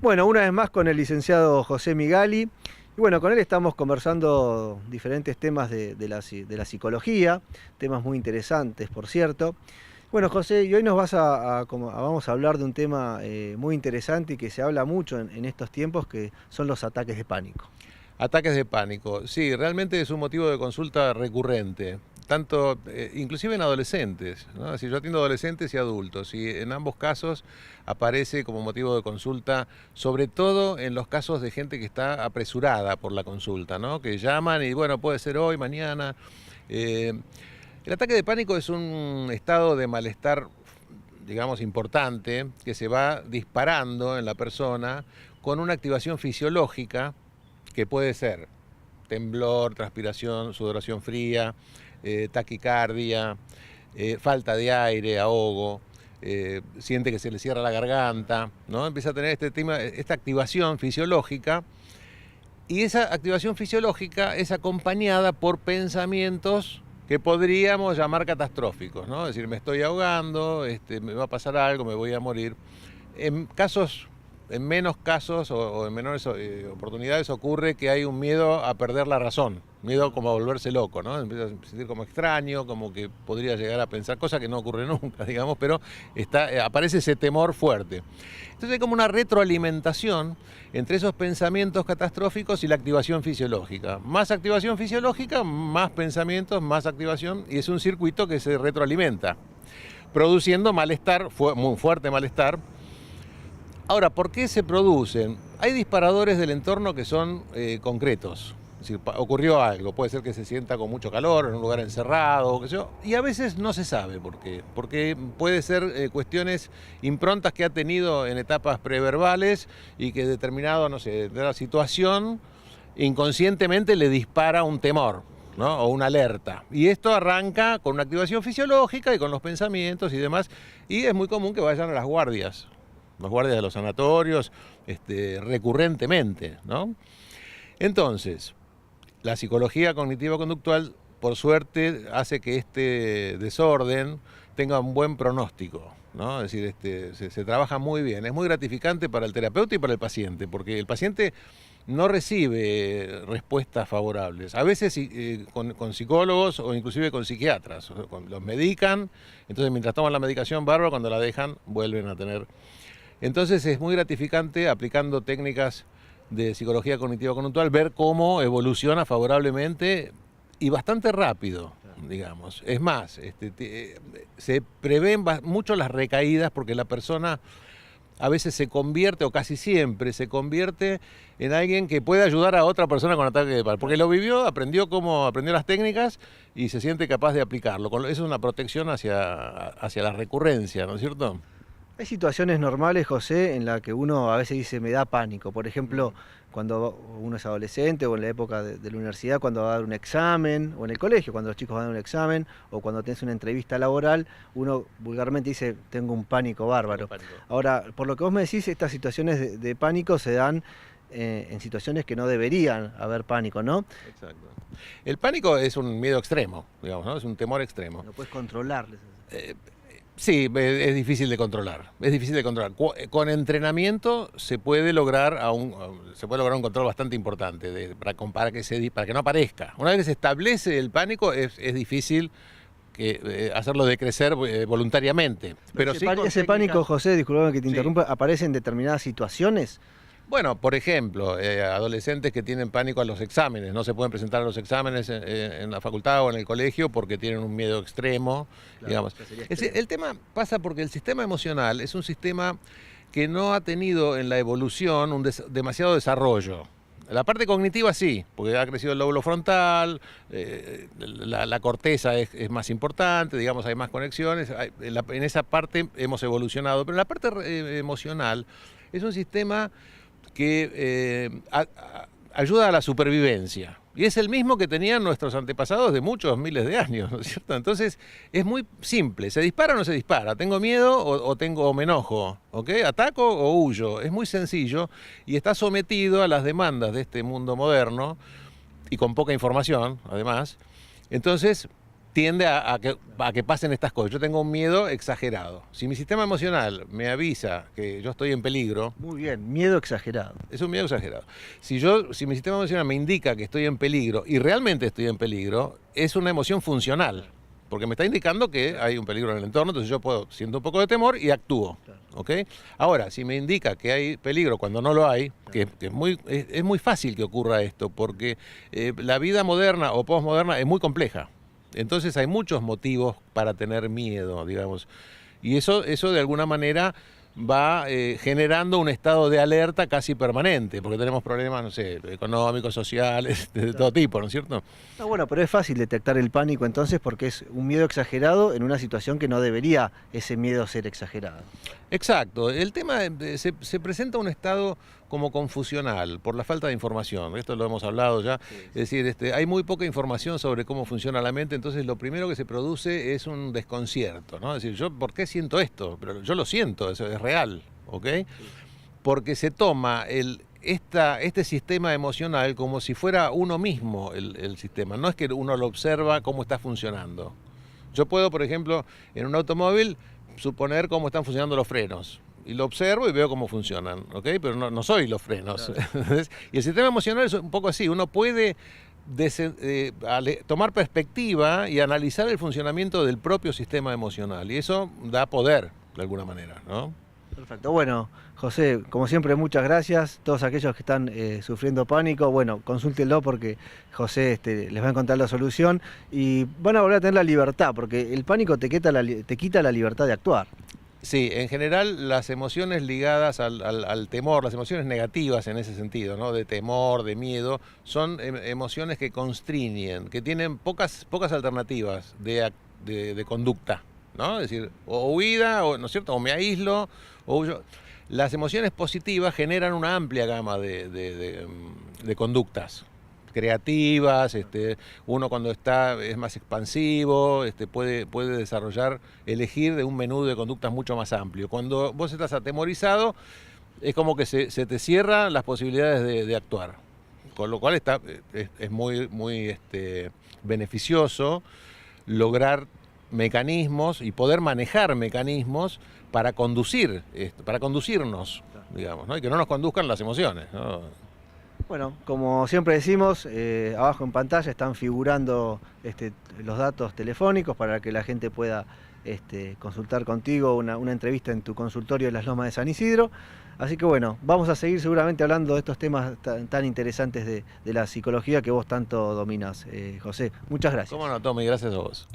Bueno, una vez más con el licenciado José Migali. Y bueno, con él estamos conversando diferentes temas de la psicología, temas muy interesantes, por cierto. Bueno, José, y hoy nos vamos a hablar de un tema muy interesante y que se habla mucho en estos tiempos, que son los ataques de pánico. Ataques de pánico, sí, realmente es un motivo de consulta recurrente, tanto, inclusive en adolescentes, ¿no? Si yo atiendo adolescentes y adultos, y en ambos casos aparece como motivo de consulta, sobre todo en los casos de gente que está apresurada por la consulta, ¿no? Que llaman y bueno, puede ser hoy, mañana. El ataque de pánico es un estado de malestar, digamos, importante, que se va disparando en la persona con una activación fisiológica que puede ser temblor, transpiración, sudoración fría, taquicardia, falta de aire, ahogo, siente que se le cierra la garganta, ¿no? Empieza a tener esta activación fisiológica, y esa activación fisiológica es acompañada por pensamientos que podríamos llamar catastróficos, ¿no? Es decir, me estoy ahogando, me va a pasar algo, me voy a morir. En menos casos o en menores oportunidades ocurre que hay un miedo a perder la razón, miedo como a volverse loco, ¿no? Empieza a sentir como extraño, como que podría llegar a pensar, cosa que no ocurre nunca, digamos, pero aparece ese temor fuerte. Entonces hay como una retroalimentación entre esos pensamientos catastróficos y la activación fisiológica. Más activación fisiológica, más pensamientos, más activación, y es un circuito que se retroalimenta, produciendo malestar, muy fuerte malestar. Ahora, ¿por qué se producen? Hay disparadores del entorno que son concretos. Es decir, ocurrió algo, puede ser que se sienta con mucho calor en un lugar encerrado, qué sé yo, y a veces no se sabe por qué. Porque puede ser cuestiones, improntas que ha tenido en etapas preverbales y que determinada situación inconscientemente le dispara un temor, ¿no? O una alerta. Y esto arranca con una activación fisiológica y con los pensamientos y demás, y es muy común que vayan a las guardias de los sanatorios, recurrentemente, ¿no? Entonces, la psicología cognitivo-conductual, por suerte, hace que este desorden tenga un buen pronóstico, ¿no? Es decir, se trabaja muy bien. Es muy gratificante para el terapeuta y para el paciente, porque el paciente no recibe respuestas favorables. A veces con psicólogos o inclusive con psiquiatras. Los medican, entonces mientras toman la medicación bárbaro, cuando la dejan, vuelven a tener. Entonces es muy gratificante, aplicando técnicas de psicología cognitiva-conductual, ver cómo evoluciona favorablemente y bastante rápido, digamos. Es más, se prevén mucho las recaídas, porque la persona a veces se convierte, o casi siempre se convierte, en alguien que puede ayudar a otra persona con ataque de pánico, porque lo vivió, aprendió las técnicas y se siente capaz de aplicarlo. Eso es una protección hacia la recurrencia, ¿no es cierto? Hay situaciones normales, José, en las que uno a veces dice me da pánico. Por ejemplo, cuando uno es adolescente o en la época de la universidad, cuando va a dar un examen, o en el colegio, cuando los chicos van a dar un examen, o cuando tenés una entrevista laboral, uno vulgarmente dice tengo un pánico bárbaro. Ahora, por lo que vos me decís, estas situaciones de pánico se dan en situaciones que no deberían haber pánico, ¿no? Exacto. El pánico es un miedo extremo, digamos, ¿no? Es un temor extremo. No puedes controlarlo. Sí, es difícil de controlar. Es difícil de controlar. Con entrenamiento se puede lograr un control bastante importante para que no aparezca. Una vez que se establece el pánico, es difícil hacerlo decrecer voluntariamente. Pero ese pánico, José, disculpame que te interrumpa, aparece en determinadas situaciones. Bueno, por ejemplo, adolescentes que tienen pánico a los exámenes, no se pueden presentar a los exámenes en la facultad o en el colegio porque tienen un miedo extremo, claro, digamos. El tema pasa porque el sistema emocional es un sistema que no ha tenido en la evolución demasiado desarrollo. La parte cognitiva sí, porque ha crecido el lóbulo frontal, la corteza es más importante, digamos, hay más conexiones, en esa parte hemos evolucionado, pero la parte emocional es un sistema que ayuda a la supervivencia. Y es el mismo que tenían nuestros antepasados de muchos miles de años, ¿no es cierto? Entonces es muy simple, ¿se dispara o no se dispara? ¿Tengo miedo o me enojo? ¿Ok? ¿Ataco o huyo? Es muy sencillo y está sometido a las demandas de este mundo moderno y con poca información, además. Entonces tiende a que pasen estas cosas. Yo tengo un miedo exagerado. Si mi sistema emocional me avisa que yo estoy en peligro... Muy bien, miedo exagerado. Es un miedo exagerado. Si mi sistema emocional me indica que estoy en peligro y realmente estoy en peligro, es una emoción funcional. Porque me está indicando que hay un peligro en el entorno, entonces yo siento un poco de temor y actúo. ¿Ok? Ahora, si me indica que hay peligro cuando no lo hay, que es muy fácil que ocurra esto, porque la vida moderna o posmoderna es muy compleja. Entonces hay muchos motivos para tener miedo, digamos. Y eso de alguna manera va generando un estado de alerta casi permanente, porque tenemos problemas, no sé, económicos, sociales, de todo tipo, ¿no es cierto? No, bueno, pero es fácil detectar el pánico entonces porque es un miedo exagerado en una situación que no debería ese miedo ser exagerado. Exacto. El tema, se presenta un estado como confusional por la falta de información. Esto lo hemos hablado ya. Sí. Es decir, hay muy poca información sobre cómo funciona la mente, entonces lo primero que se produce es un desconcierto, ¿no? Es decir, ¿por qué siento esto? Pero yo lo siento, eso es real, ¿ok? Sí. Porque se toma este sistema emocional como si fuera uno mismo el sistema. No es que uno lo observa cómo está funcionando. Yo puedo, por ejemplo, en un automóvil suponer cómo están funcionando los frenos. Y lo observo y veo cómo funcionan, ¿ok? Pero no soy los frenos. Claro. Y el sistema emocional es un poco así. Uno puede tomar perspectiva y analizar el funcionamiento del propio sistema emocional. Y eso da poder, de alguna manera, ¿no? Perfecto. Bueno, José, como siempre, muchas gracias. Todos aquellos que están sufriendo pánico, bueno, consúltenlo porque José les va a encontrar la solución y van a volver a tener la libertad, porque el pánico te quita la libertad de actuar. Sí, en general las emociones ligadas al temor, las emociones negativas en ese sentido, ¿no? De temor, de miedo, son emociones que constriñen, que tienen pocas alternativas de conducta, ¿no? Es decir, o huida, ¿no es cierto? O me aíslo, o huyo. Las emociones positivas generan una amplia gama de conductas creativas, uno cuando es más expansivo, puede desarrollar, elegir de un menú de conductas mucho más amplio. Cuando vos estás atemorizado, es como que se te cierran las posibilidades de actuar, con lo cual es muy beneficioso lograr mecanismos y poder manejar mecanismos para conducirnos, digamos, ¿no? Y que no nos conduzcan las emociones, ¿no? Bueno, como siempre decimos, abajo en pantalla están figurando los datos telefónicos para que la gente pueda consultar contigo una entrevista en tu consultorio en las Lomas de San Isidro. Así que bueno, vamos a seguir seguramente hablando de estos temas tan interesantes de la psicología que vos tanto dominás, José. Muchas gracias. Cómo no, Tommy, gracias a vos.